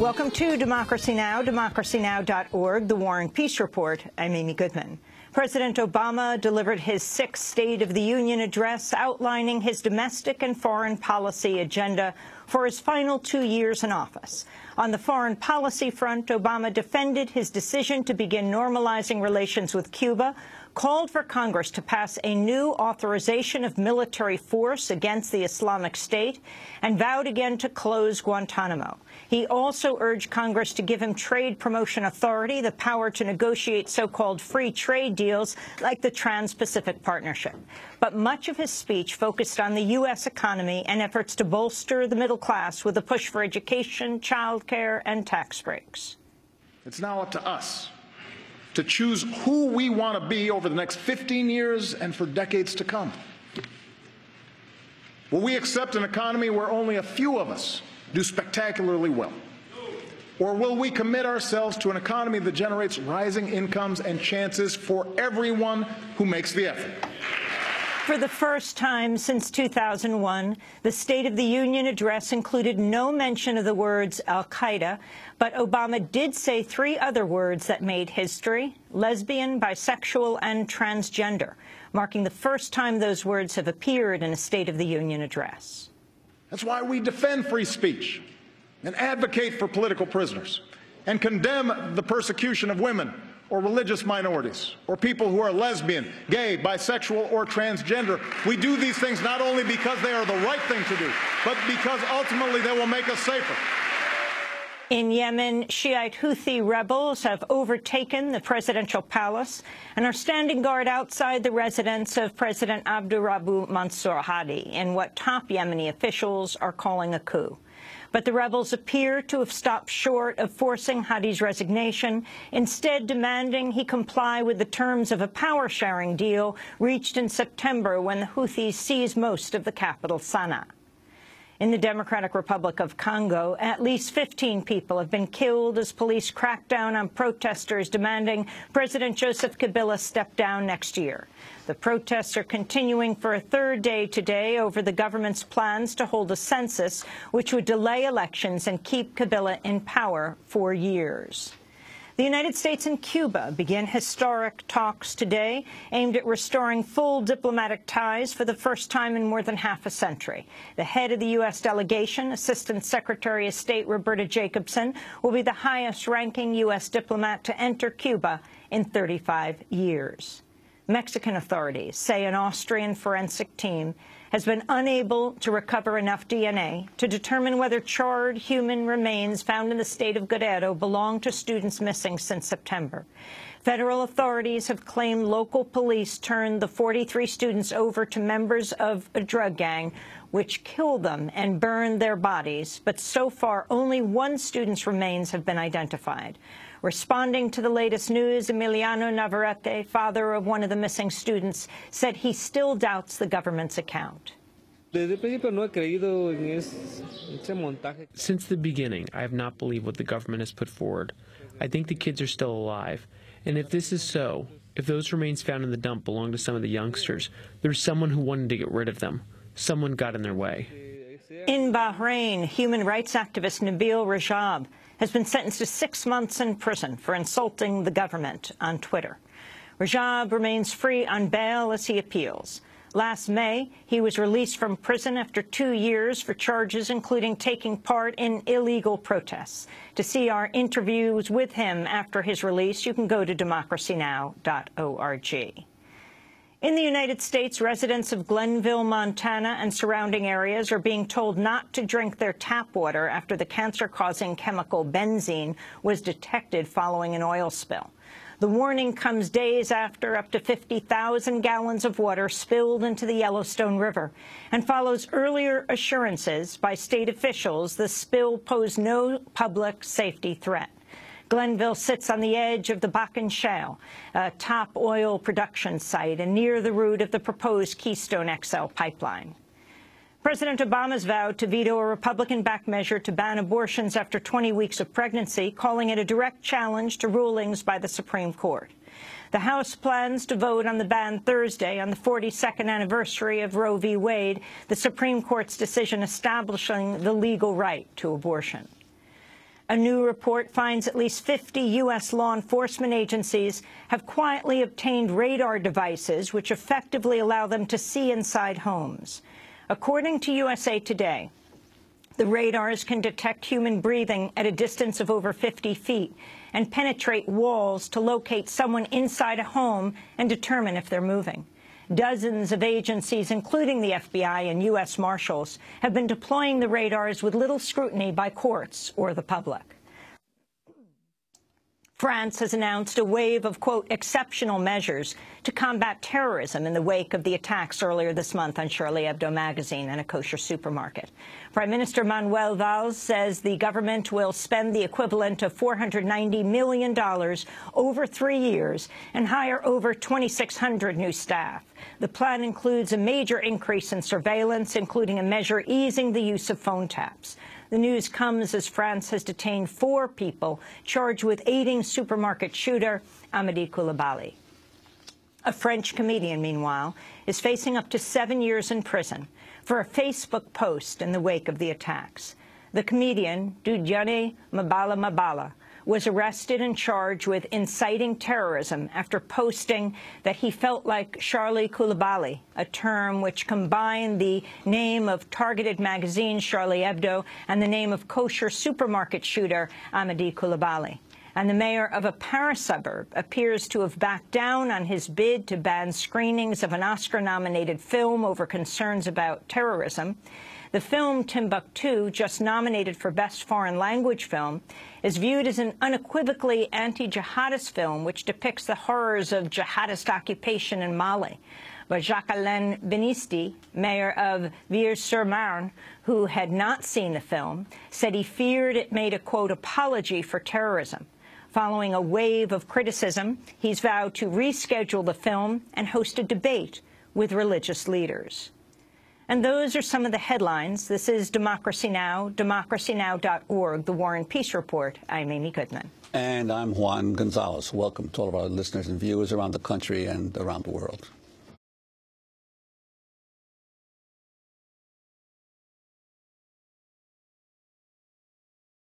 Welcome to Democracy Now!, democracynow.org, The War and Peace Report. I'm Amy Goodman. President Obama delivered his sixth State of the Union address outlining his domestic and foreign policy agenda for his final 2 years in office. On the foreign policy front, Obama defended his decision to begin normalizing relations with Cuba, called for Congress to pass a new authorization of military force against the Islamic State, and vowed again to close Guantanamo. He also urged Congress to give him trade promotion authority, the power to negotiate so-called free trade deals like the Trans-Pacific Partnership. But much of his speech focused on the U.S. economy and efforts to bolster the middle class with a push for education, child care, and tax breaks. It's now up to us to choose who we want to be over the next 15 years and for decades to come. Will we accept an economy where only a few of us do spectacularly well? Or will we commit ourselves to an economy that generates rising incomes and chances for everyone who makes the effort? For the first time since 2001, the State of the Union address included no mention of the words al-Qaeda, but Obama did say three other words that made history: lesbian, bisexual, and transgender, marking the first time those words have appeared in a State of the Union address. That's why we defend free speech and advocate for political prisoners and condemn the persecution of women or religious minorities, or people who are lesbian, gay, bisexual, or transgender. We do these things not only because they are the right thing to do, but because ultimately they will make us safer. In Yemen, Shiite Houthi rebels have overtaken the presidential palace and are standing guard outside the residence of President Abdurrahman Mansour Hadi in what top Yemeni officials are calling a coup. But the rebels appear to have stopped short of forcing Hadi's resignation, instead demanding he comply with the terms of a power-sharing deal reached in September when the Houthis seized most of the capital, Sana'a. In the Democratic Republic of Congo, at least 15 people have been killed as police crack down on protesters demanding President Joseph Kabila step down next year. The protests are continuing for a third day today over the government's plans to hold a census, which would delay elections and keep Kabila in power for years. The United States and Cuba begin historic talks today aimed at restoring full diplomatic ties for the first time in more than half a century. The head of the U.S. delegation, Assistant Secretary of State Roberta Jacobson, will be the highest-ranking U.S. diplomat to enter Cuba in 35 years. Mexican authorities say an Austrian forensic team has been unable to recover enough DNA to determine whether charred human remains found in the state of Guerrero belong to students missing since September. Federal authorities have claimed local police turned the 43 students over to members of a drug gang, which killed them and burned their bodies, but so far only one student's remains have been identified. Responding to the latest news, Emiliano Navarrete, father of one of the missing students, said he still doubts the government's account. Since the beginning, I have not believed what the government has put forward. I think the kids are still alive. And if this is so, if those remains found in the dump belong to some of the youngsters, there's someone who wanted to get rid of them. Someone got in their way. In Bahrain, human rights activist Nabeel Rajab has been sentenced to 6 months in prison for insulting the government on Twitter. Rajab remains free on bail as he appeals. Last May, he was released from prison after 2 years for charges including taking part in illegal protests. To see our interviews with him after his release, you can go to democracynow.org. In the United States, residents of Glenville, Montana, and surrounding areas are being told not to drink their tap water after the cancer-causing chemical benzene was detected following an oil spill. The warning comes days after up to 50,000 gallons of water spilled into the Yellowstone River and follows earlier assurances by state officials the spill posed no public safety threat. Glenville sits on the edge of the Bakken Shale, a top oil production site, and near the route of the proposed Keystone XL pipeline. President Obama's vowed to veto a Republican-backed measure to ban abortions after 20 weeks of pregnancy, calling it a direct challenge to rulings by the Supreme Court. The House plans to vote on the ban Thursday on the 42nd anniversary of Roe v. Wade, the Supreme Court's decision establishing the legal right to abortion. A new report finds at least 50 U.S. law enforcement agencies have quietly obtained radar devices which effectively allow them to see inside homes. According to USA Today, the radars can detect human breathing at a distance of over 50 feet and penetrate walls to locate someone inside a home and determine if they're moving. Dozens of agencies, including the FBI and U.S. Marshals, have been deploying the radars with little scrutiny by courts or the public. France has announced a wave of, quote, exceptional measures to combat terrorism in the wake of the attacks earlier this month on Charlie Hebdo magazine and a kosher supermarket. Prime Minister Manuel Valls says the government will spend the equivalent of $490 million over 3 years and hire over 2,600 new staff. The plan includes a major increase in surveillance, including a measure easing the use of phone taps. The news comes as France has detained 4 people charged with aiding supermarket shooter Amedy Coulibaly. A French comedian, meanwhile, is facing up to 7 years in prison for a Facebook post in the wake of the attacks. The comedian, Dudjane Mabala, was arrested and charged with inciting terrorism after posting that he felt like Charlie Coulibaly, a term which combined the name of targeted magazine Charlie Hebdo and the name of kosher supermarket shooter Amedy Coulibaly. And the mayor of a Paris suburb appears to have backed down on his bid to ban screenings of an Oscar-nominated film over concerns about terrorism. The film Timbuktu, just nominated for Best Foreign Language Film, is viewed as an unequivocally anti-jihadist film which depicts the horrors of jihadist occupation in Mali. But Jacqueline Benisti, mayor of Vire-sur-Marne, who had not seen the film, said he feared it made a, quote, apology for terrorism. Following a wave of criticism, he's vowed to reschedule the film and host a debate with religious leaders. And those are some of the headlines. This is Democracy Now!, democracynow.org, The War and Peace Report. I'm Amy Goodman. And I'm Juan Gonzalez. Welcome to all of our listeners and viewers around the country and around the world.